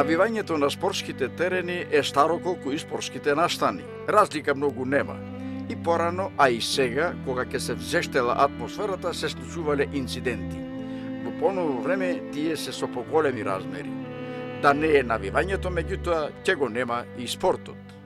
Навивањето на спортските терени е старо колку и спортските настани. Разлика многу нема. И порано, а и сега, кога ќе се взештела атмосферата, се случувале инциденти. Во поново време тие се со поголеми размери. Да не е навивањето, меѓутоа ќе го нема и спортот.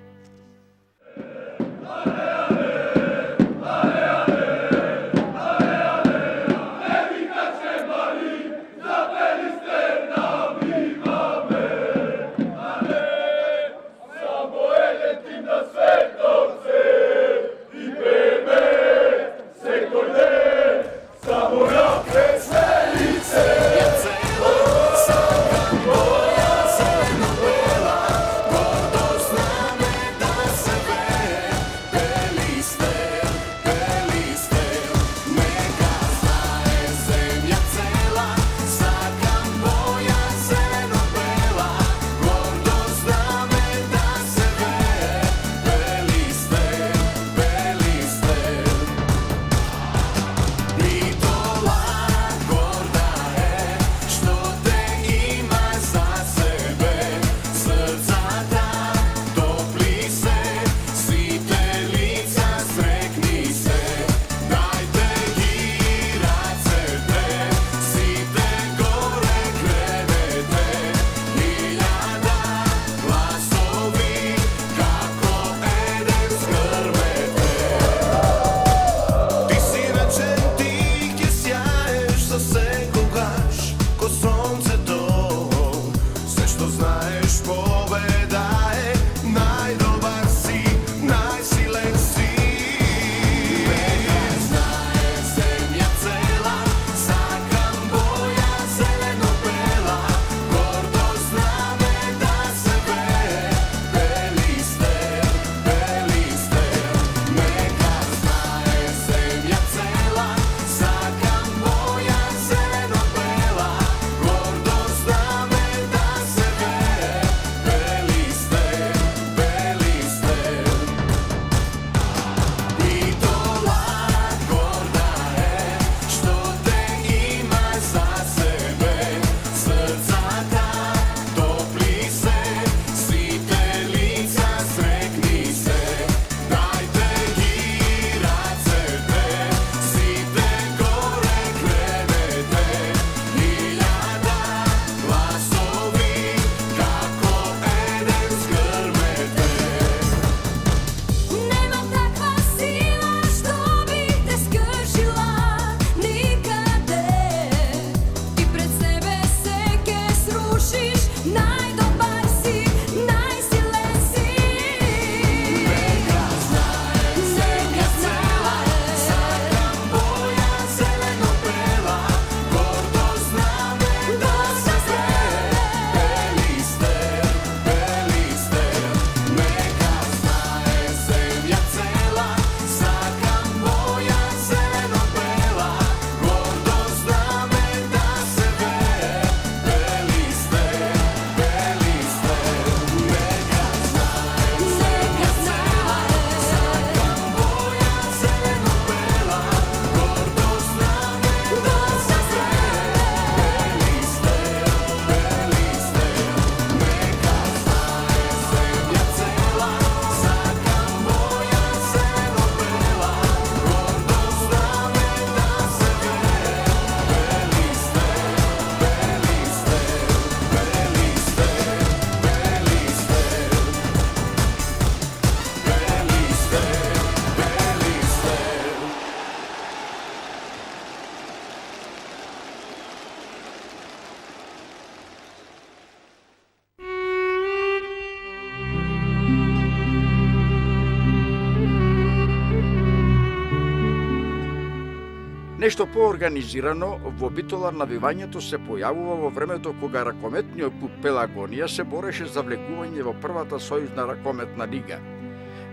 Нешто поорганизирано во Битола навивањето се појавува во времето кога ракометниот клуб Пелагонија се бореше за влегување во првата сојузна ракометна лига.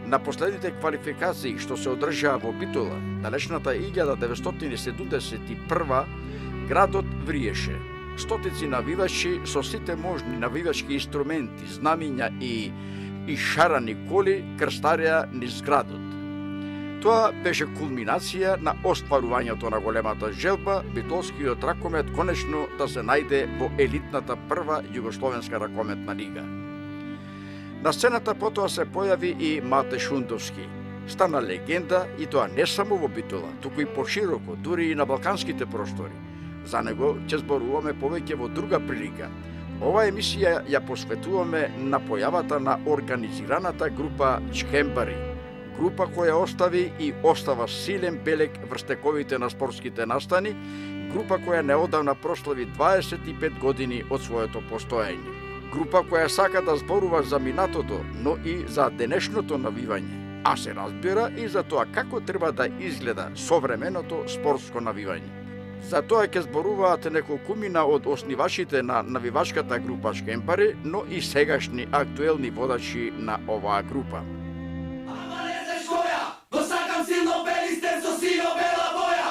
На последните квалификации што се одржаа во Битола, далечната 1971, градот вриеше. Стотици навивачи со сите можни навивачки инструменти, знамиња и шарани коли крстареа низ градот. Тоа беше кулминација на остварувањето на големата желба битолскиот ракомет конечно да се најде во елитната прва југословенска ракометна лига. На сцената потоа се појави и Мате Шундовски. Стана легенда и тоа не само во Битола, туку и пошироко, дури и на балканските простори. За него ќе зборуваме повеќе во друга прилика. Ова емисија ја посветуваме на појавата на организираната група Чкембари, група која остави и остава силен белег врз тековите на спортските настани, група која неодавна прослави 25 години од своето постоење. Група која сака да зборува за минатото, но и за денешното навивање, а се разбира и за тоа како треба да изгледа современото спортско навивање. За тоа ќе зборуваат неколкумина од основачите на навивачката група Шкемпари, но и сегашни актуелни водачи на оваа група. Ама не знаеш која, но сакам силно белистер со сино-бела боја.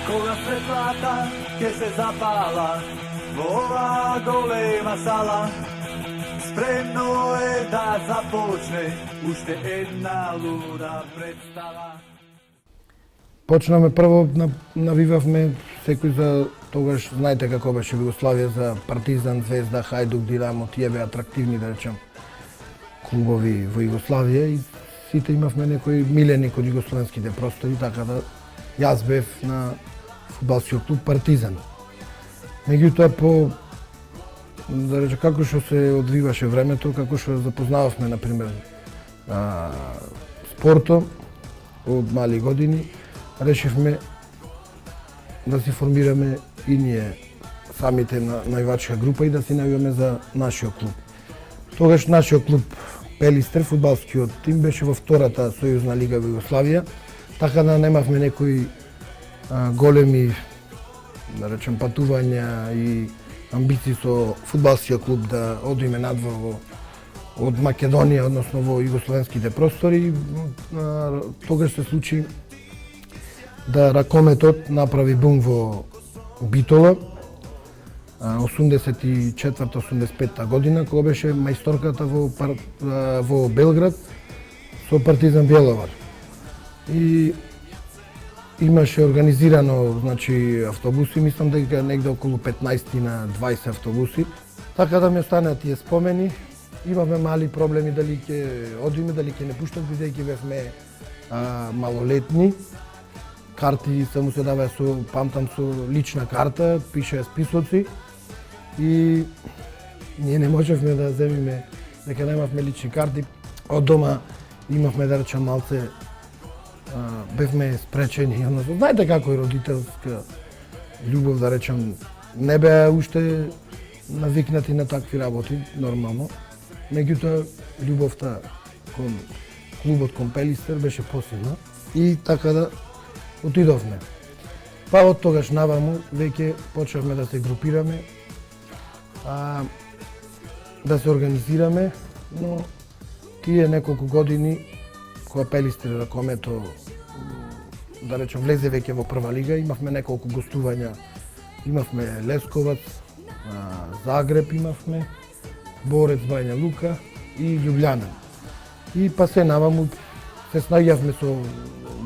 Кога светлата ќе се запала во оваа голема сала, спремно е да започне уште една луда представа. Почнаме прво, навивавме секој за тогаш, знаете како беше Југославија, за Партизан, Звезда, Хајдук, Динамо, тие беа атрактивни, да речем, клубови во Југославија и сите имавме некои милени од југословенските простори, така да јас бев на фудбалскиот клуб Партизан. Меѓутоа, да речем, како што се одвиваше времето, како што запознававме, например, спорто од мали години, решивме да си формираме и ние самите највачка група и да си најавиме за нашиот клуб. Тогаш нашиот клуб Пелистер, фудбалскиот тим, беше во втората сојузна лига во Југославија, така да немавме некои големи, да речем, патувања и амбиции со фудбалскиот клуб да одиме надвор од Македонија, односно во југословенските простори. Тогаш се случи да ракометот направи бум во Битола, 84-85 година, кога беше мајсторката во Белград со Партизан Бјеловар. И имаше организирано, значи, автобуси, мислам дека негде околу 15 на 20 автобуси. Така да ми останаат тие спомени. Имавме мали проблеми дали ќе одиме, дали ќе не пуштат, бидејќи бевме малолетни. Карти само се даваа со, памтам, со лична карта, пишеа списоци и ние не можевме да земиме, дека немавме лични карти. Од дома имавме, да речем, малце, бевме спречени, односно, знаете како е родителска љубов, да речем, не беа уште навикнати на такви работи, нормално. Меѓутоа, љубовта кон клубот, кон Пелистер беше посилна и така да отидовме. Па од тогаш наваму веќе почнавме да се групираме, да се организираме, но тие неколку години кога Пелистер ракомето, да речем, влезе веќе во прва лига, имавме неколку гостувања. Имавме Лесковац, Загреб имавме, Борец, Бања Лука и Љубљана. И па се наваму се снаѓавме со,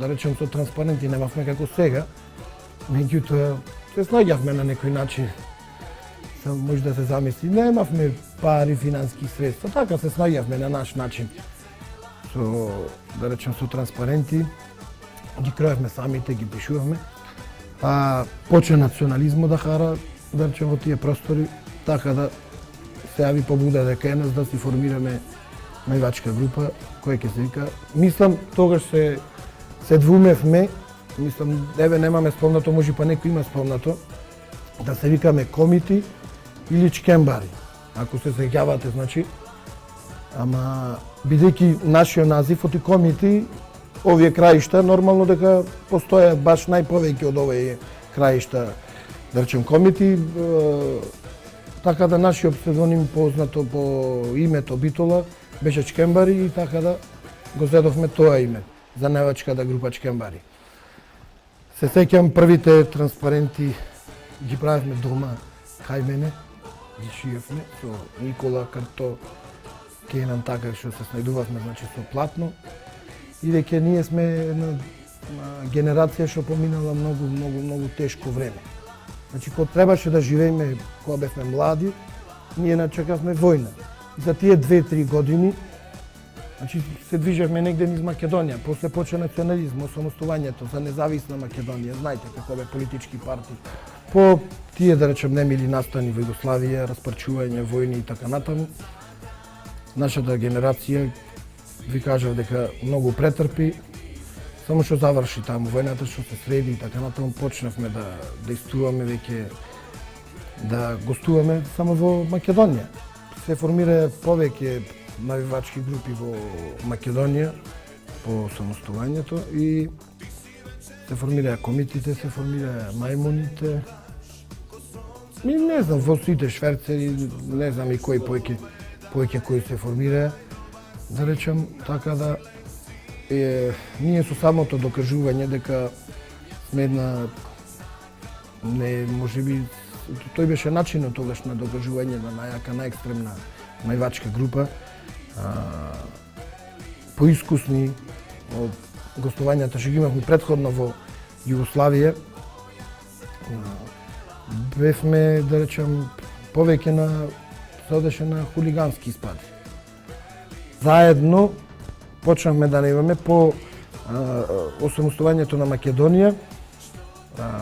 да речем, со транспаренти, немавме како сега, меѓутоа се снаѓавме на некој начин. Може да се замисли, немавме пари, финански средства, така се снаѓавме на наш начин. Со, да речем, со транспаренти, ги кроевме самите, ги пишувавме. Почна национализмо да хара, да речем, во тие простори, така да се јави побуда дека е нас да си формираме највачка група, која ќе се вика. Мислам, тогаш се двумевме, мислам, еве немаме спомнато, може па некој има спомнато, да се викаме Комити или Чкембари, ако се сеќавате, значи. Ама, бидејќи нашиот назив од Комити, овие краишта, нормално дека постоја баш најповеќе од овие краишта, да речем, Комити, така да нашиот псевдоним познато по името Битола беше Чкембари и така да го зедовме тоа име за највачката група Чкембари. Се сеќам првите транспаренти ги правевме дома кај мене, ги шиевме со Никола Карто, Кенан така што се снајдувавме значи со платно. И дека ние сме една генерација што поминала многу тешко време. Значи кога требаше да живееме кога бевме млади, ние начекавме војна. И за тие 2-3 години значи се движевме негде низ Македонија, после почна национализм, осамостувањето за независна Македонија, знаете како бе политички партии. По тие да речем немили настани во Југославија, распарчување, војни и така натаму, нашата генерација ви кажав дека многу претрпи, само што заврши таму војната, што се среди и така натаму, почнавме да действуваме веќе, да гостуваме само во Македонија. Се формира повеќе навивачки групи во Македонија по самостувањето и се формираа комитите, се формираа мајмуните. И не знам, во сите шверцери, не знам и кои повеќе кои се формираа. Да речем така да ние со самото докажување дека сме една не можеби тој беше начинот тогаш на докажување на најака, најекстремна највачка група, поискусни од гостувањата што ги имавме претходно во Југославија. Бевме, да речем, повеќе се одеше на хулигански испади. Заедно почнавме да имаме по осамостувањето на Македонија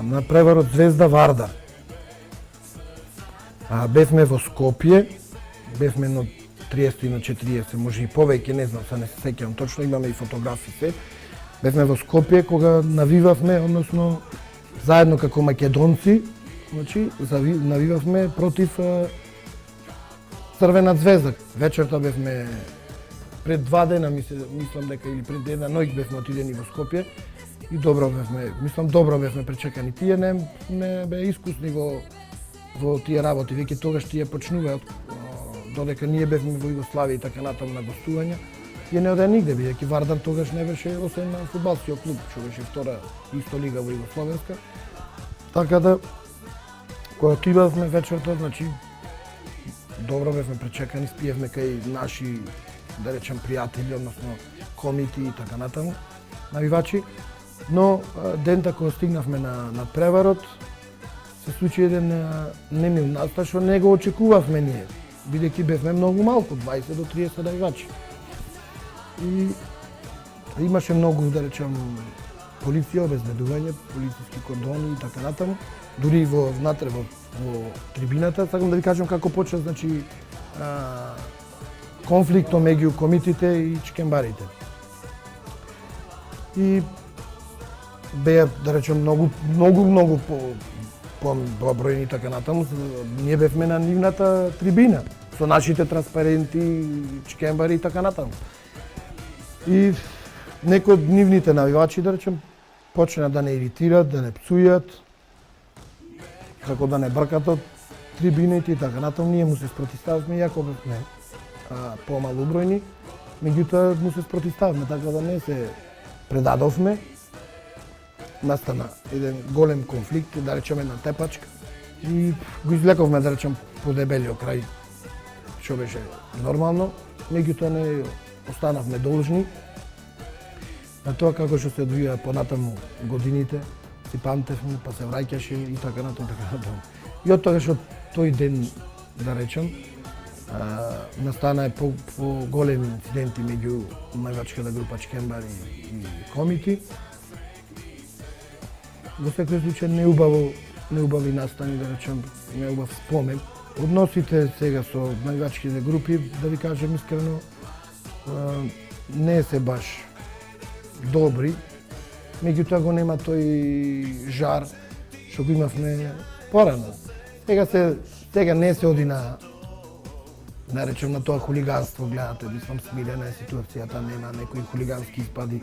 на преварот Звезда Вардар. Бевме во Скопје, бевме на 30 и на 40, може и повеќе, не знам, не се сеќавам точно, имаме и фотографии се. Бевме во Скопје кога навивавме, односно заедно како македонци, значи навивавме против Црвена звезда. Вечерта бевме пред 2 дена, мислам дека или пред една ноќ бевме отидени во Скопје и добро бевме пречекани. Тие не бе искусни во тие работи, веќе тогаш тие почнуваат, додека ние бевме во Југославија и така натаму на гостувања. Тие не одеа нигде, бидејќи Вардар тогаш не беше освен на фудбалскиот клуб, што беше втора исто лига во Југословенска. Така да, кога отидовме вечерта, значи, добро бевме пречекани, спиевме кај наши, да речем, пријатели, односно комити и така натаму, навивачи. Но дента кога стигнавме на преварот, се случи еден немил настан што не го очекувавме ние, бидејќи бевме многу малку, 20 до 30 навивачи. И имаше многу, да речем, полиција, обезбедување, полициски кордони и така натаму. Дури внатре во трибината, сакам да ви кажам како почна, значи, конфликтот меѓу комитите и чкембарите. И беа, да речем, многу побројни така натаму. Ние бевме на нивната трибина со нашите транспаренти, чкембари и така натаму. И некои од нивните навивачи, да речем, почна да не иритираат, да не псујат, како да не бркат од трибините и така натаму. Ние му се спротиставивме, иако бевме помалу бројни, меѓутоа му се спротиставивме, така да не се предадовме. Настана еден голем конфликт, да речеме една тепачка, и го извлековме, да речем, по дебелиот крај, што беше нормално, меѓутоа не останавме должни на тоа како што се одвија понатаму годините, си памтевме, па се враќаше и така натаму, така натаму. И од тоа што тој ден, да речем, настана по големи инциденти меѓу највачката група чкембари и комити. Во секој случај неубави настани, да речем, неубав спомен. Односите сега со највачките групи, да ви кажем искрено, не се баш добри, меѓутоа го нема тој жар што го имавме порано. Сега не се оди на, да речем, на тоа хулиганство, гледате, мислам, смирена е ситуацијата, нема некои хулигански испади.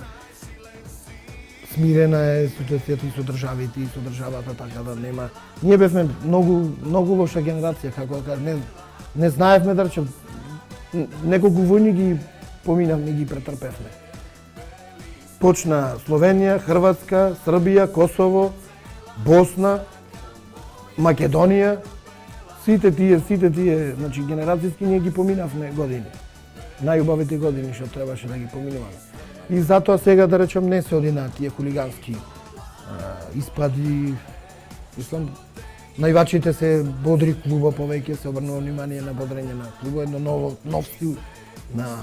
смирена е ситуацијата и со државите и со државата, така да нема. Ние бевме многу лоша генерација, како да кажа, не знаевме да речем, неколку војни ги поминавме, ги претрпевме. Почна Словенија, Хрватска, Србија, Косово, Босна, Македонија, сите тие, значи генерацијски ние ги поминавме години. Најубавите години што требаше да ги поминуваме. И затоа сега да речем не се оди на тие хулигански испади. Мислам, највачите се бодри клуба, повеќе се обрнува внимание на бодрење на клуба, едно нов стил на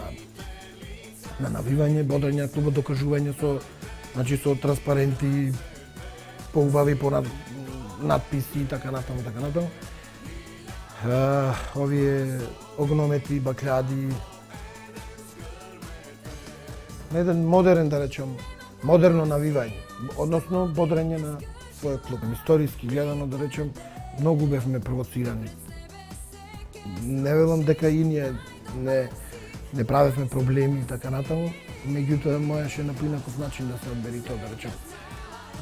навивање, бодрење на клуба, докажување со транспаренти, поубави надписи и така натаму. Овие огномети, бакљади, еден модерен, да речем, модерно навивање, односно бодрење на својот клуб. Историски гледано, да речем, многу бевме провоцирани. Не велам дека и ние не правевме проблеми и така натаму, меѓутоа можеше на поинаков начин да се одбери тоа, да речем,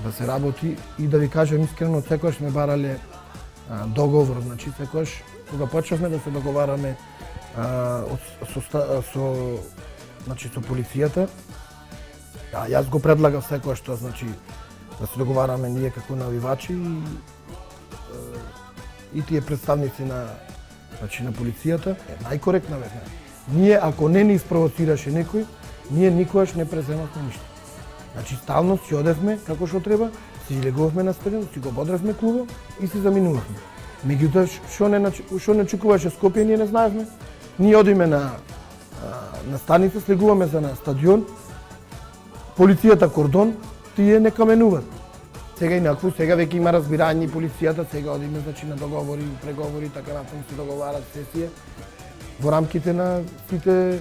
да се работи и да ви кажам искрено, секогаш сме барале договор, значи секогаш кога почнавме да се договараме со полицијата, јас го предлагав секогаш тоа, значи да се договараме ние како навивачи и тие представници на полицијата, најкоректна бевме. Ние ако не ни испровоцираше некој, ние никогаш не преземавме ништо. Значи стално си одевме како што треба, си легувавме на стадион, си го бодревме клубот и си заминувавме. Меѓутоа што не чекуваше Скопје, ние не знаевме. Ние одиме на станица, слегуваме за на стадион, полицијата кордон, тие не каменуваат. Сега инакво, сега веќе има разбирање полицијата, сега одиме значи на договори, преговори, така натаму се договарат сесија во рамките на сите,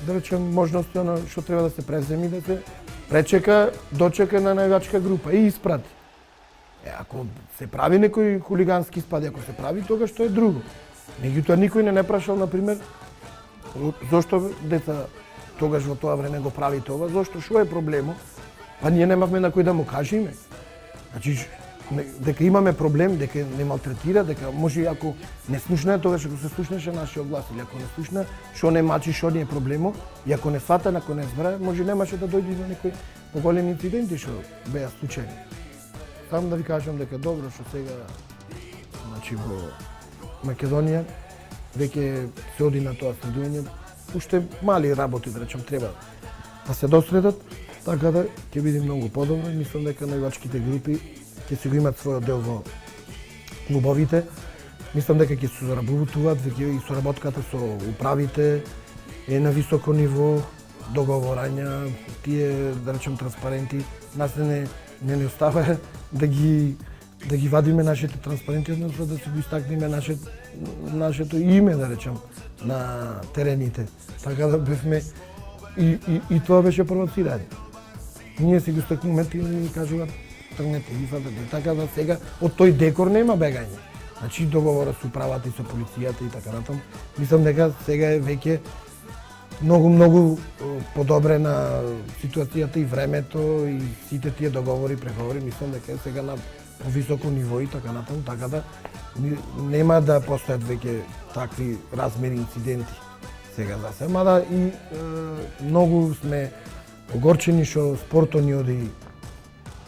да речем, можности на што треба да се преземи, да се пречека, дочека на највачка група и испрати. Ако се прави некој хулигански спад, ако се прави, тогаш тоа е друго. Меѓутоа никој не прашал, например, зошто деца тогаш во тоа време го прави тоа, зошто, што е проблемот? Па ние немавме на кој да му кажеме. Значи, дека имаме проблем, дека не малтретира, дека може ако не слушна, тогаш ако се слушнеше нашиот глас, или ако не слушна, што не мачи, што ни е проблемот, и ако не свата, ако не збра, може немаше да дојде до некои поголеми инциденти што беа случајни. Само да ви кажам дека добро што сега, значи во Македонија веќе се оди на тоа следување, уште мали работи, да речем, треба да се досредат, така да ќе биде многу подобро и мислам дека највачките групи ќе си го имат својот дел во клубовите. Мислам дека ќе се заработуваат, веќе и соработката со управите е на високо ниво, договорања, тие, да речем, транспаренти. Нас не остава да ги вадиме нашите транспаренти, односно да си го истакнеме нашето име, да речем, на терените. Така да бевме и тоа беше провоцирање. Ние си го стакнуваме и ни кажуваат тргнете ги фатате. Така да сега од тој декор нема бегање. Значи договора со управата и со полицијата и така натаму. Мислам дека сега е веќе многу подобрена ситуацијата и времето и сите тие договори, преговори, мислам дека е сега на повисоко ниво и така натаму, така да нема да постојат веќе такви размери инциденти сега за се, мада и многу сме огорчени што спортот ни оди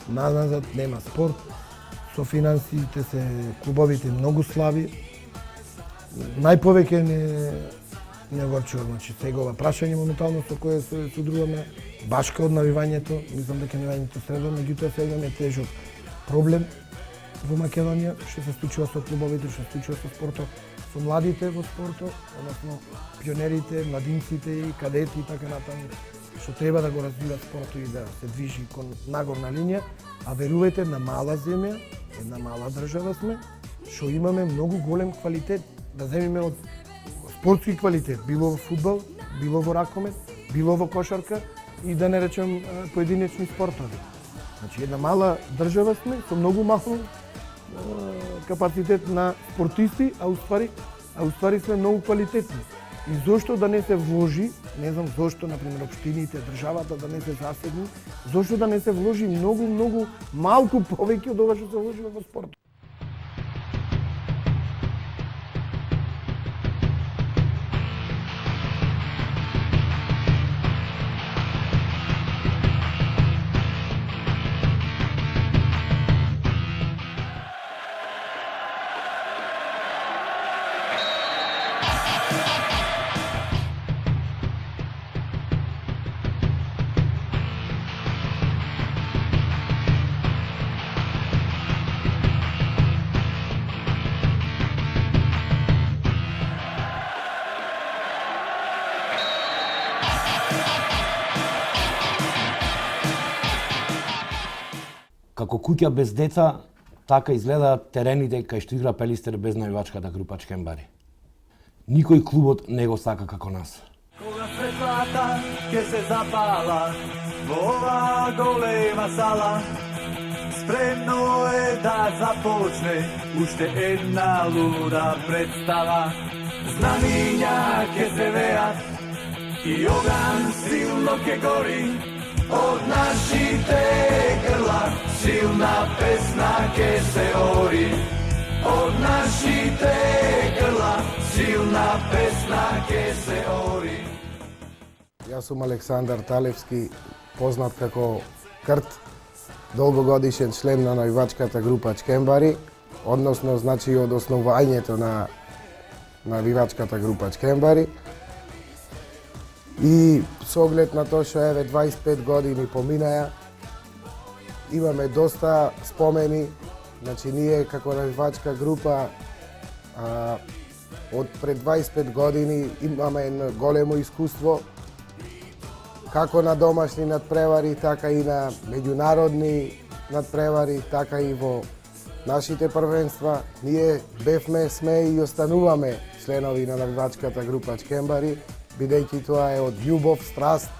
назад, нема спорт, со финансиите се клубовите многу слаби. Најповеќе не огорчува, значи сега ова прашање моментално со кое се судруваме, башка од навивањето, мислам дека навивањето средно, меѓутоа сега имаме тежок проблем во Македонија, што се случува со клубовите, што се случува со спортот, со младите во спортот, односно пионерите, младинците и кадети и така натаму, што треба да го развиват спортот и да се движи кон нагорна линија, а верувајте, на мала земја, една мала држава сме, што имаме многу голем квалитет, да земеме од спортски квалитет, било во фудбал, било во ракомет, било во кошарка и да не речем поединечни спортови. Значи една мала држава сме со многу мал капацитет на спортисти, а уствари сме многу квалитетни. И зошто да не се вложи, не знам зошто, например, општините, државата да не се засегне, зошто да не се вложи многу малку повеќе од ова што се вложи во спорт. Како куќа без деца, така изгледаат терените кај што игра Пелистер без навивачката група Чкембари. Никој клубот не го сака како нас. Кога светлата ќе се запала во ова голема сала, спремно е да започне уште една луда представа. Знамиња ќе се веат и оган силно ќе гори, од нашите грла силна песна ќе се ори. Од нашите грла силна песна ќе се ори. Јас сум Александар Талевски, познат како Крт, долгогодишен член на навивачката група Чкембари, односно значи од основањето на навивачката група Чкембари. И со оглед на тоа што еве 25 години поминаја, имаме доста спомени. Значи ние како навивачка група од пред 25 години имаме едно големо искуство како на домашни надпревари, така и на меѓународни надпревари, така и во нашите првенства. Ние бевме, сме и остануваме членови на навивачката група Чкембари, бидејќи тоа е од љубов, страст.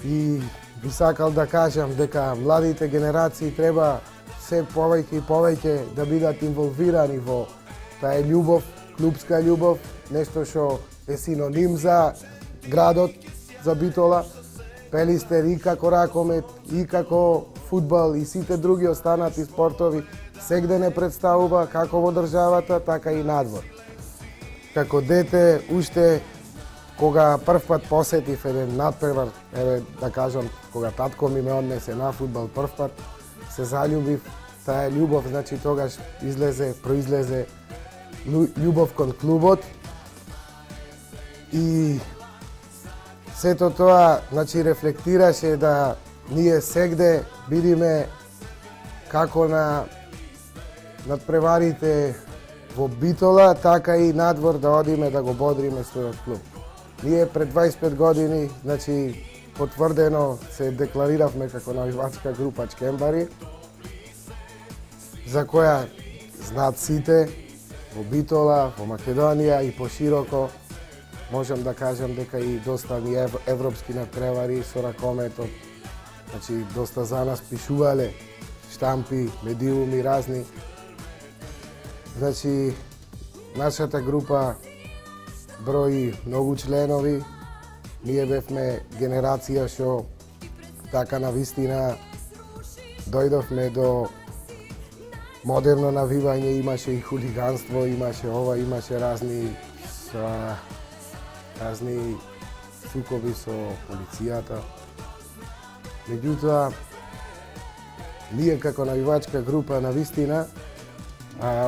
И би сакал да кажам дека младите генерации треба се повеќе и повеќе да бидат инволвирани во таа љубов, клубска љубов, нешто што е синоним за градот, за Битола. Пелистер и како ракомет, и како фудбал и сите други останати спортови сегде не представува како во државата, така и надвор. Како дете, уште кога прв пат посетив еден надпревар, еве да кажам, кога татко ми ме однесе на фудбал прв пат, се заљубив. Таа љубов, значи тогаш произлезе љубов кон клубот. И сето тоа, значи, рефлектираше да ние сегде бидиме како на надпреварите во Битола, така и надвор да одиме да го бодриме својот клуб. Ние пред 25 години, значи, потврдено се деклариравме како навивачка група Чкембари, за која знаат сите во Битола, во Македонија и пошироко. Можам да кажам дека и доста ни европски надпревари со ракометот, значи доста за нас пишувале штампи, медиуми разни. Значи, нашата група брои многу членови. Ние бевме генерација што така навистина дојдовме до модерно навивање, имаше и хулиганство, имаше ова, имаше разни сукоби со полицијата. Меѓутоа, ние како навивачка група навистина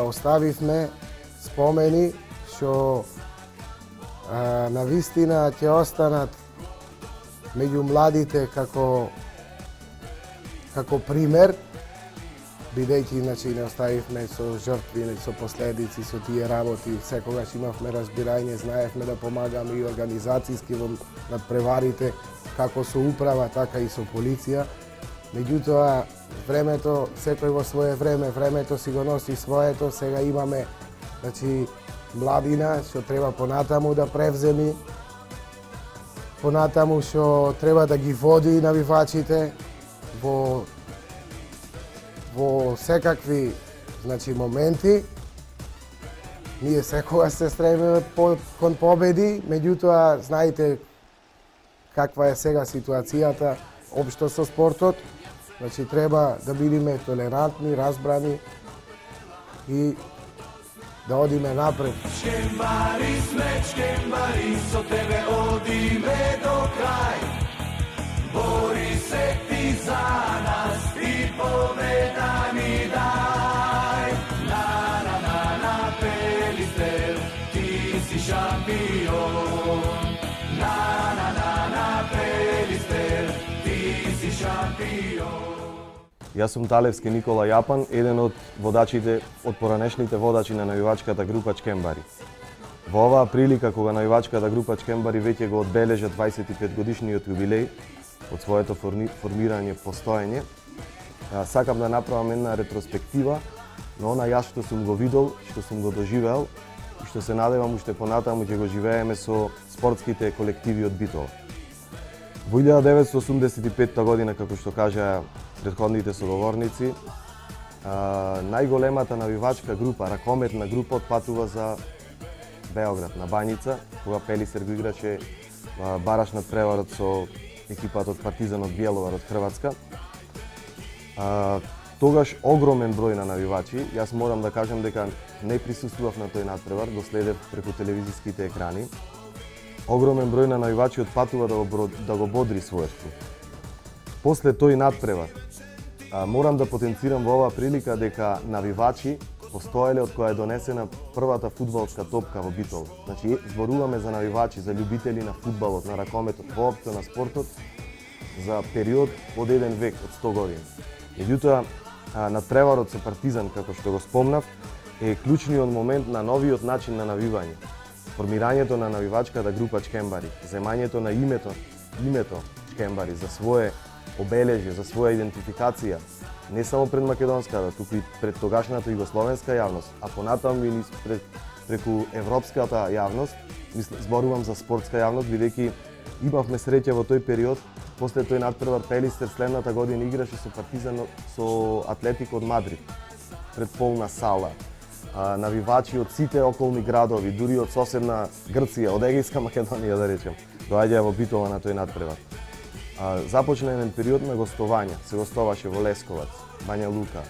оставивме спомени што навистина ќе останат меѓу младите како пример, бидејќи значи не оставивме со жртви, со последици, со тие работи, секогаш имавме разбирање, знаевме да помагаме и организацијски во надпреварите, како со управа, така и со полиција. Меѓутоа, времето, секој во свое време, времето си го носи своето, сега имаме, значи, младина, што треба понатаму да превземи, понатаму што треба да ги води навивачите во секакви, значи, моменти. Ние секогаш се стремиме кон победи, меѓутоа знаете каква е сега ситуацијата општо со спортот. Значи треба да бидеме толерантни, разбрани и да одиме напред. Шкембари сме, шкембари, со тебе одиме до крај. Бори се ти за нас и победа ни дај. На Пелистер, ти си шампион. На Пелистер, ти си шампион. Јас сум Талевски Никола Јапан, еден од водачите, од поранешните водачи на навивачката група Чкембари. Во оваа прилика, кога навивачката група Чкембари веќе го одбележа 25 годишниот јубилеј од своето формирање, постоење, сакам да направам една ретроспектива на она јас што сум го видел, што сум го доживеал и што се надевам уште понатаму ќе го живееме со спортските колективи од Битола. Во 1985 година, како што кажа претходните соговорници, најголемата навивачка група, ракометна група, отпатува за Београд, на Бањица, кога Пелистер го играше бараш надпреварот со екипата од Партизан од Бјеловар од Хрватска. Тогаш огромен број на навивачи, јас морам да кажам дека не присуствував на тој надпревар, го следев преку телевизиските екрани. Огромен број на навивачи отпатува да го бодри својот клуб. После тој надпревар, морам да потенцирам во оваа прилика дека навивачи постоеле од која е донесена првата фудбалска топка во Битола. Значи, зборуваме за навивачи, за љубители на фудбалот, на ракометот, воопшто на спортот, за период од 1 век, од 100 години. Меѓутоа, надпреварот со Партизан, како што го спомнав, е клучниот момент на новиот начин на навивање. Формирањето на навивачката група Чкембари, земањето на името Чкембари за свое обележје, за своја идентификација, не само пред македонската, туку и пред тогашната југословенска јавност, а понатаму и преку европската јавност, зборувам за спортска јавност, бидејќи имавме среќа во тој период, после тој надпревар Пелистер следната година играше со Партизан, со Атлетико од Мадрид, пред полна сала. Навивачи од сите околни градови, дури од соседна Грција, од Егејска Македонија да речем, доаѓаа во Битола на тој надпревар. Започна еден период на гостувања, се гостуваше во Лесковац, Бања Лука,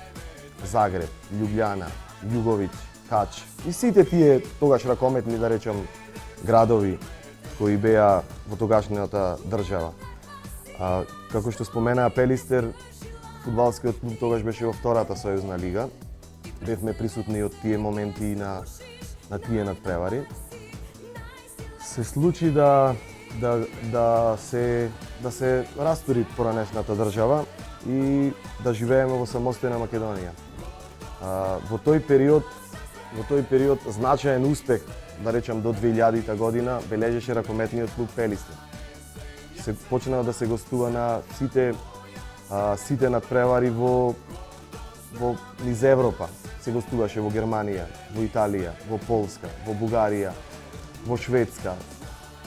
Загреб, Љубљана, Југовиќ, Кач и сите тие тогаш ракометни, да речем, градови кои беа во тогашната држава. Како што споменаа Пелистер, фудбалскиот клуб тогаш беше во втората сојузна лига. Бевме присутни од тие моменти и на тие надпревари. Се случи да се растури поранешната држава и да живееме во самостојна Македонија. Во тој период значаен успех, да речам до 2000 година, бележеше ракометниот клуб Пелистер. Се почна да се гостува на сите надпревари во низ Европа. Се гостуваше во Германија, во Италија, во Полска, во Бугарија, во Шведска.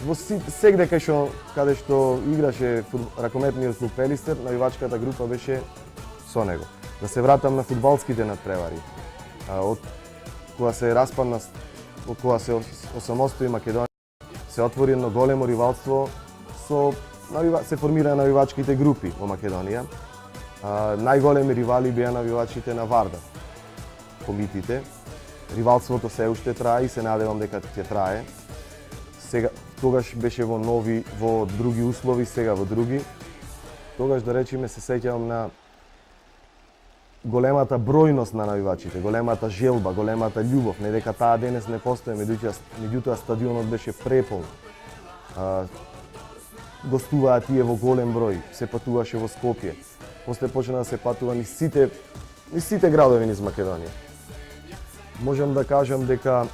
Во сегде каде што играше ракометниот клуб Пелистер, навивачката група беше со него. Да се вратам на фудбалските надпревари. Од кога се распадна, од кога се осамостои Македонија, се отвори едно големо ривалство се формира навивачките групи во Македонија. Најголеми ривали беа навивачите на Вардар, комитите. Ривалството се уште трае и се надевам дека ќе трае. Сега тогаш беше во други услови, сега во други. Тогаш, да речеме, се сеќавам на големата бројност на навивачите, големата желба, големата љубов, не дека таа денес не постои, меѓутоа стадионот беше преполн. Гостуваа тие во голем број, се патуваше во Скопје. После почна да се патува низ сите градови низ Македонија. Можам да кажам дека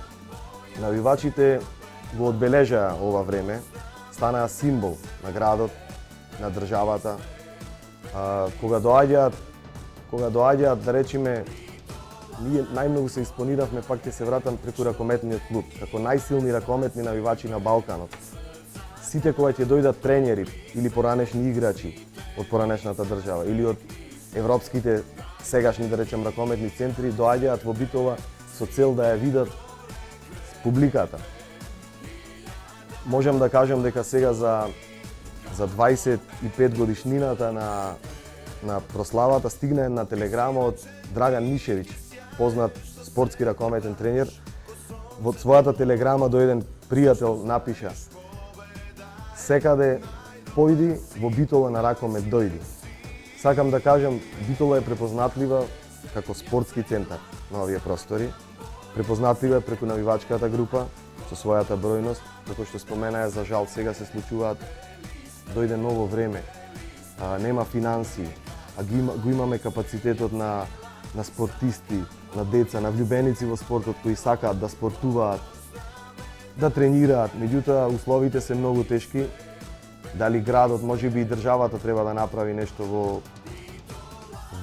навивачите го одбележаа ова време, станаа символ на градот, на државата. Кога доаѓаат, да речеме, ние најмногу се испониравме, пак ќе се вратам преку ракометниот клуб, како најсилни ракометни навивачи на Балканот. Сите кога ќе дојдат тренери или поранешни играчи од поранешната држава или од европските сегашни, да речем, ракометни центри, доаѓаат во Битола со цел да ја видат публиката. Можам да кажам дека сега за 25 годишнината на прославата стигна една телеграма од Драган Мишевиќ, познат спортски ракометен тренер. Во својата телеграма до еден пријател напиша: секаде појди, во Битола на ракомет дојди. Сакам да кажам, Битола е препознатлива како спортски центар на овие простори. Препознатлива е преку навивачката група со својата бројност, како што споменаа, за жал сега се случуваат, дојде ново време, нема финансии, а го имаме капацитетот на спортисти, на деца, на влюбеници во спортот кои сакаат да спортуваат, да тренираат, меѓутоа условите се многу тешки. Дали градот, можеби и државата треба да направи нешто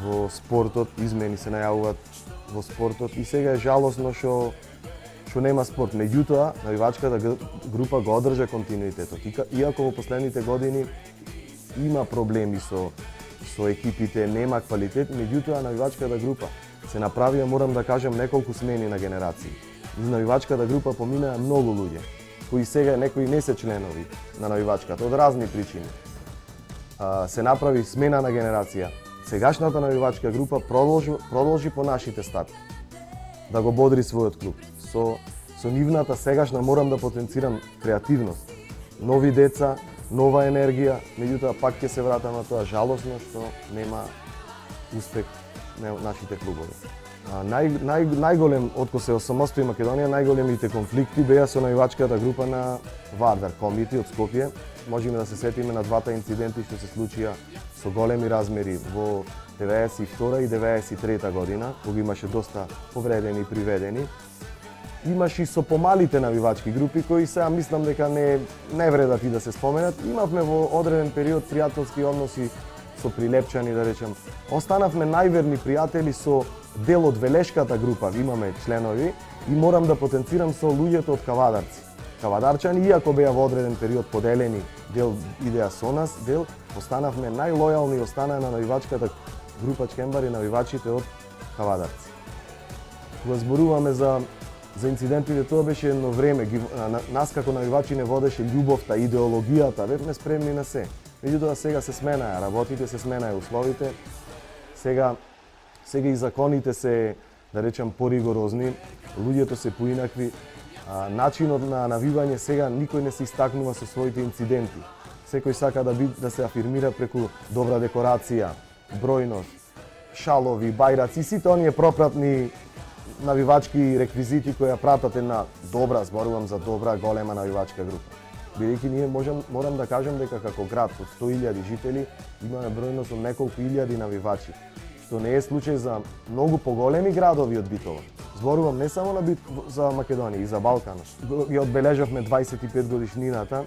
во спортот, измени се најавуваат во спортот и сега е жалосно што нема спорт. Меѓутоа, навивачката група го одржа континуитетот. Иако во последните години има проблеми со екипите, нема квалитет, меѓутоа навивачката група се направија, морам да кажам, неколку смени на генерации. Из навивачката група поминаа многу луѓе, кои сега некои не се членови на навивачката од разни причини. Се направи смена на генерација. Сегашната навивачка група продолжи по нашите стапи да го бодри својот клуб. Со нивната сегашна морам да потенцирам креативност, нови деца, нова енергија, меѓутоа пак ќе се вратам на тоа, жалосно што нема успех на нашите клубови. Најголем, откако се осамостои Македонија, најголемите конфликти беа со навивачката група на Вардар Комити од Скопје. Можеме да се сетиме на двата инциденти што се случија со големи размери во 92 и 93 година, кога имаше доста повредени и приведени. Имаше и со помалите навивачки групи кои сега мислам дека не вредат и да се споменат. Имавме во одреден период пријателски односи со Прилепчани, да речем. Останавме најверни пријатели со дел од Велешката група, имаме членови и морам да потенцирам со луѓето од Кавадарци. Кавадарчани, иако беа во одреден период поделени, дел идеја со нас, дел останавме најлојални и останаа на навивачката група чкембари, навивачите од Кавадарци. Кога зборуваме за инцидентите, тоа беше едно време, нас како навивачи не водеше љубовта, идеологијата, бевме спремни на се. Меѓутоа сега се сменаа работите, се сменаа условите. Сега и законите се, да речам, поригорозни, луѓето се поинакви. Начинот на навивање сега никој не се истакнува со своите инциденти. Секој сака да се афирмира преку добра декорација, бројност, шалови, бајраци, сите оние пропратни навивачки реквизити кои ја пратат една добра, зборувам за добра, голема навивачка група. Бидејќи ние морам да кажам дека како град од 100.000 жители имаме бројност од неколку илјади навивачи, што не е случај за многу поголеми градови од Битола. Зборувам не само за Македонија, и за Балканот. Ја одбележавме 25 годишнината.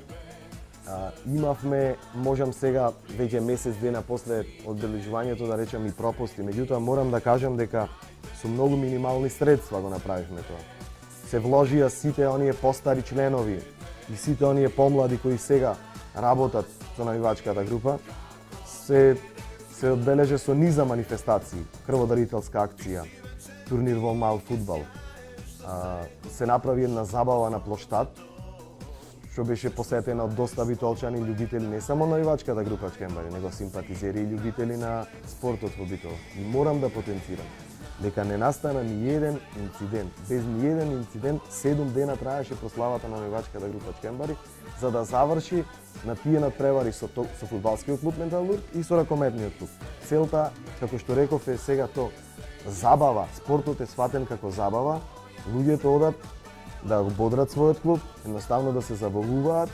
Имавме, можам сега, веќе месец дена после одбележувањето да речам и пропусти, меѓутоа морам да кажам дека со многу минимални средства го направивме тоа. Се вложија сите оние постари членови и сите оние помлади кои сега работат со навивачката група, се одбележа со низа манифестации, крводарителска акција, турнир во мал фудбал. Се направи една забава на плоштад, што беше посетена од доста битолчани, љубители не само на навивачката група чкембари, него симпатизери и љубители на спортот во Битола. И морам да потенцирам дека не настана ни еден инцидент. Без ни еден инцидент 7 дена траеше прославата на навивачката група чкембари, за да заврши на тие надпревари со фудбалскиот клуб Металург и со ракометниот клуб. Целта, како што реков, е сега забава. Спортот е сватен како забава. Луѓето одат да го бодрат својот клуб, едноставно да се забавуваат.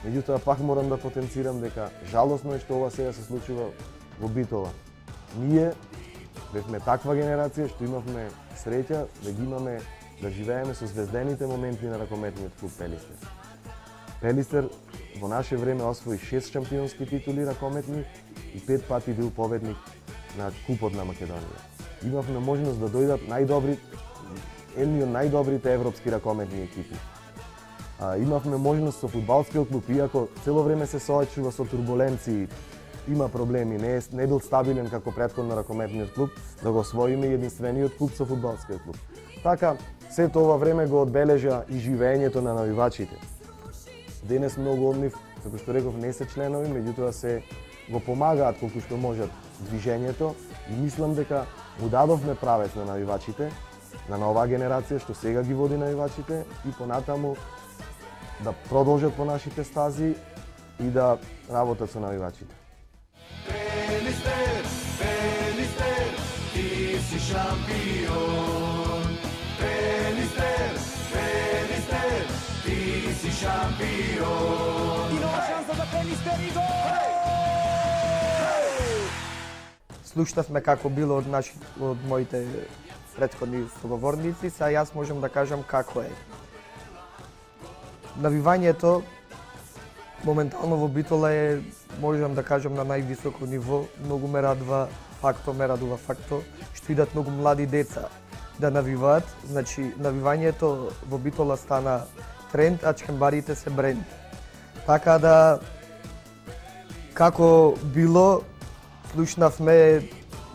Меѓутоа пак морам да потенцирам дека жалосно е што ова сега се случува во Битола. Ние бевме таква генерација што имавме среќа да живееме со звездените моменти на ракометниот клуб Пелистер. Пелистер во наше време освои 6 шампионски титули ракометни и 5 пати бил победник на Купот на Македонија. Имавме можност да дојдат едни од најдобрите европски ракометни екипи. Имавме можност со фудбалскиот клуб, иако цело време се соочува со турбуленции, има проблеми, не бил стабилен како претходно ракометниот клуб, да го освоиме единствениот клуб со фудбалскиот клуб. така, сето ова време го одбележа и живеењето на навивачите. Денес многу од нив, како што реков, не се членови, меѓутоа се го помагаат колку што можат движењето и мислам дека му дадовме правец на навивачите, на нова генерација што сега ги води навивачите и понатаму да продолжат по нашите стази и да работат со навивачите. Пелистер, Пелистер, ти си шампион. Пелистер, Пелистер, ти си шампион. И нова шанса за Пелистер и гол! Слушнавме како било од моите претходни соговорници, сега јас можам да кажам како е. Навивањето моментално во Битола е, можам да кажам, на највисоко ниво. Многу ме радува факто што идат многу млади деца да навиваат. Значи, навивањето во Битола стана тренд, а чкембарите се бренд. Така да, како било, слушнавме,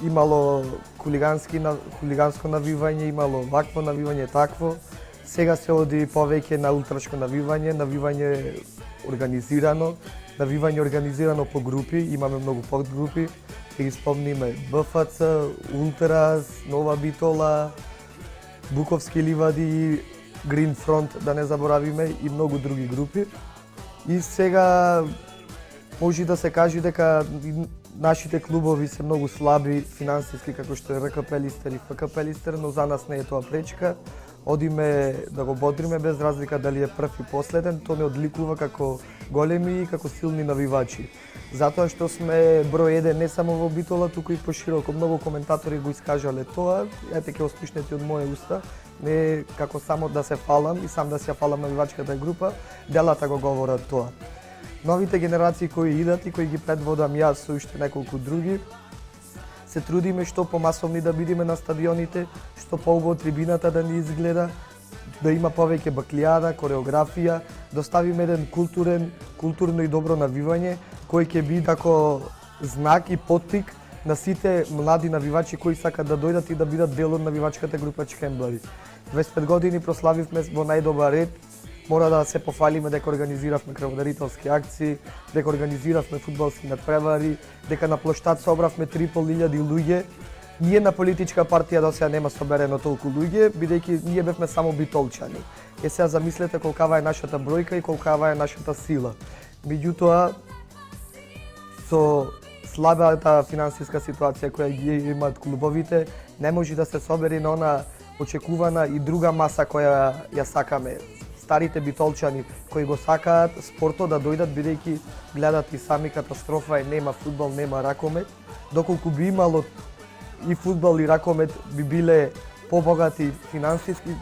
имало хулиганско навивање, имало вакво навивање, такво. Сега се оди повеќе на ултрашко навивање организирано, по групи, имаме многу подгрупи. Ќе ги спомниме БФЦ, Ултрас, Нова Битола, Буковски ливади, Green Front, да не заборавиме, и многу други групи. И сега може да се каже дека нашите клубови се многу слаби финансиски, како што е РК Пелистер и ФК Пелистер, но за нас не е тоа пречка. Одиме да го бодриме без разлика дали е прв и последен, тоа не одликува како големи и како силни навивачи. Затоа што сме број 1 не само во Битола, туку и пошироко. Многу коментатори го искажале тоа, ете ќе ослушнете од моје уста, не како само да се фалам и сам да се фалам навивачката група, делата го говорат тоа. Новите генерации кои идат и кои ги предводам јас со уште неколку други, се трудиме што помасовни да бидеме на стадионите, што поубаво трибината да ни изгледа, да има повеќе баклијада, кореографија, да оставиме еден културно и добро навивање, кој ќе биде како знак и поттик на сите млади навивачи кои сакат да дојдат и да бидат дел од навивачката група Чкембари. 25 години прославивме во најдобар ред. Мора да се пофалиме дека организиравме крводарителски акции, дека организиравме фудбалски надпревари, дека на плоштад собравме 3.500 луѓе. Ние на политичка партија до сега нема соберено толку луѓе, бидејќи ние бевме само битолчани. Сега замислете колкава е нашата бројка и колкава е нашата сила. Меѓутоа, со слабата финансиска ситуација која ги имаат клубовите, не може да се собери на она очекувана и друга маса која ја сакаме. Старите битолчани кои го сакаат спортот да дојдат, бидејќи гледат и сами катастрофа е, нема фудбал, нема ракомет. Доколку би имало и фудбал и ракомет, би биле побогати финансиски,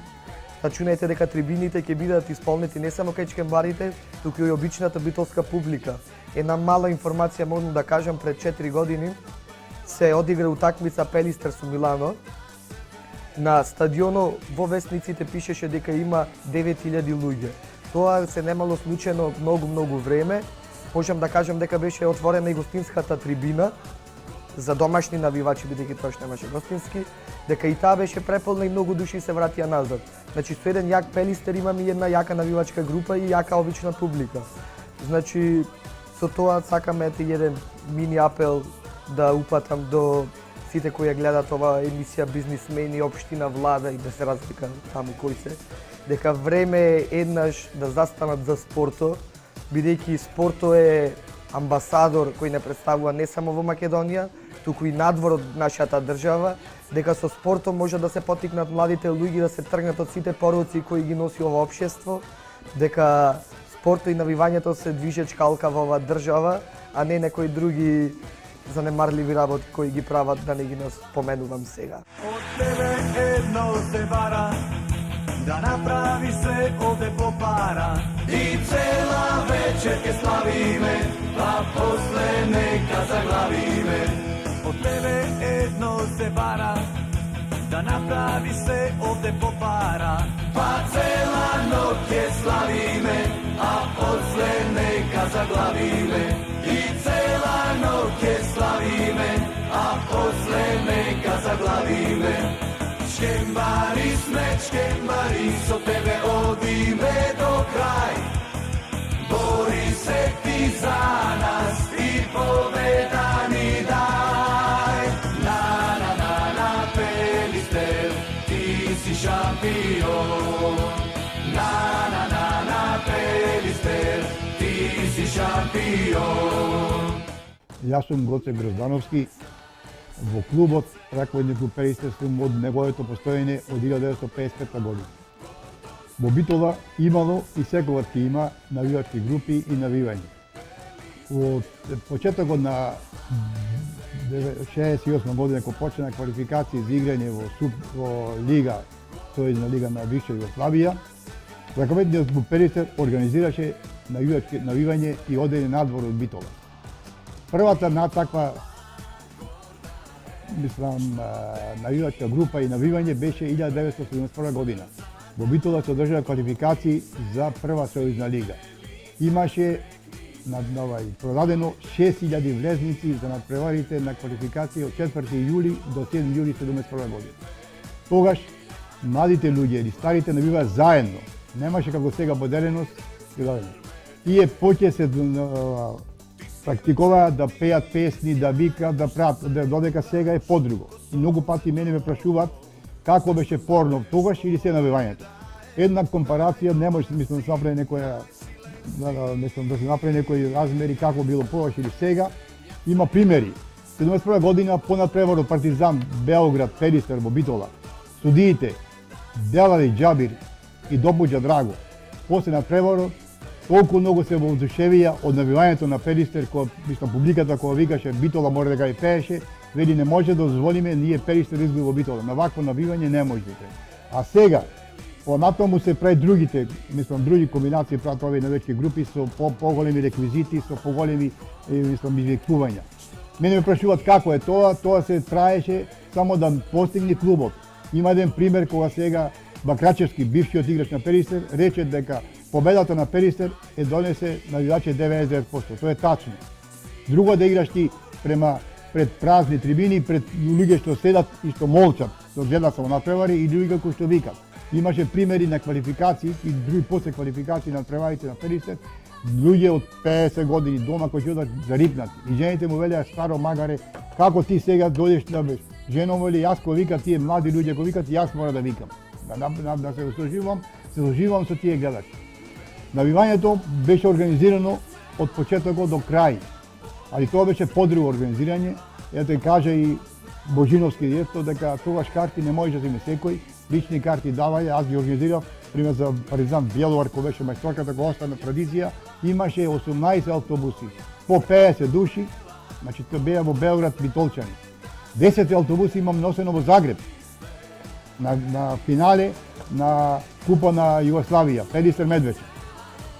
рачунајте дека трибините ќе бидат исполнети не само кај чкембарите, туку и обичната битолска публика. Една мала информација можам да кажам, пред 4 години се одигра утакмица Пелистер со Милано. На стадионот во весниците пишеше дека има 9000 луѓе. Тоа се немало случајно многу време. Можам да кажам дека беше отворена и гостинската трибина за домашни навивачи, бидејќи тоа што немаше гостински, дека и таа беше преполна и многу души се вратија назад. Значи со еден јак Пелистер имаме и една јака навивачка група и јака обична публика. Значи со тоа сакаме еден мини апел да упатам до сите кои ја гледат ова емисија бизнисмени, општина, влада и да се разлика таму кои се, дека време е еднаш да застанат за спорто, бидејќи спорто е амбасадор кој не представува не само во Македонија, туку и надвор од нашата држава, дека со спортот може да се поттикнат младите луѓе да се тргнат од сите пороци кои ги носи ова општество, дека спортот и навивањето се движечкалка во оваа држава, а не некои други занемарливи работи кои ги прават, да не ги споменувам сега. Од тебе едно се бара, да направи се оде по пара. И цела вечер ке славиме, а после нека заглавиме. Од тебе едно се бара, да направи се оде по пара. Па цела ноќ ке славиме, а после нека заглавиме. И цела ноќ ке славиме, а после нека заглавиме. Smečkembari, so tebe odime do kraj. Bori se ti za nas i povedani daj. Na, Pelister, ti si šampion. Na, Pelister, ti si šampion. Јас сум Гоце Гроздановски, во клубот Раковидни клуб Пелистер сум од неговото постоење од 1955 година. Во Битола имало и секогаш ќе има навивачки групи и навивање. Од почетокот на 68 година, кога почна квалификации за играње во лига, сојузна лига на бивша Југославија, Раковидниот клуб Пелистер организираше навивање и одење надвор од Битола. Првата на таква навивачка група и навивање беше 1971 година. Во Битола се одржаа квалификации за прва сојузна лига. Имаше продадено 6000 влезници за надпреварите на квалификации од 4 јули до 7 јули 1971 година. Тогаш младите луѓе или старите навиваа заедно. Немаше како сега поделеност. Тие поче се практикуваат да пеат песни, да викаат, да прават, додека сега е подруго. И многу пати мене ме прашуваат како беше порно тогаш или се навивањето. Една компарација не може да се направи да се направи некои размери како било тогаш или сега. Има примери. 71 година по надпреварот Партизан, Белград, Пелистер во Битола, судиите Делари Џабир и Добуџа Драго, после надпреварот толку многу се воодушевија од навивањето на Пелистер, кога публиката кога викаше Битола мора да ga и пееше, вели не може да дозволиме ние Пелистер изгуби во Битола. На вакво навивање не можете. А сега понатаму се прави други комбинации, прават овие навечки групи со поголеми реквизити, со поголеми извикувања. Мене ме прашуваат како е тоа се траеше само да постигне клубот. Има еден пример кога сега Бакрачевски, бившиот играч на Пелистер, рече дека победата на Пелистер е донесе навиваче 99%. Тоа е тачно. Друго да играш ти пред празни трибини, пред луѓе што седат и што молчат, што гледат само надпревари и луѓе кои што викат. Имаше примери на квалификации и други после квалификации на надпреварите на Пелистер, луѓе од 50 години дома кои ќе одат зарипнати. И жените му велеа старо магаре, како ти сега дојдеш да беш. Жено вели јас кој вика тие млади луѓе кои викат јас мора да викам. Да се сложивам со тие гледачи. Навивањето беше организирано од почетокот до крај, али тоа беше подруго организирање. Ете кажа и Божиновски директор дека тогаш карти не може да земе секој, лични карти даваја, аз ги организирав, пример за Партизан Бјеловар кој беше мајсторката, која остана традиција, имаше 18 автобуси, по 50 души, значи тоа беа во Белград битолчани. 10 автобуси имам носено во Загреб, на финале на Купа на Југославија, Пелистер Медвече.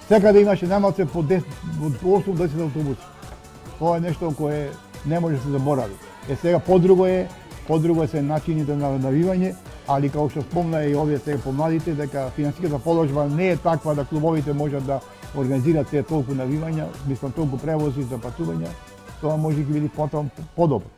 Секаде имаше најмалце по 8-10 автобуси. Тоа е нешто кое не може да се заборави. Сега подруго е се начините на навивање, али како што спомна и овие сега помладите, дека финансиската положба не е таква да клубовите можат да организираат толку навивања, толку превози за патувања, тоа може да ги биде потом подобро.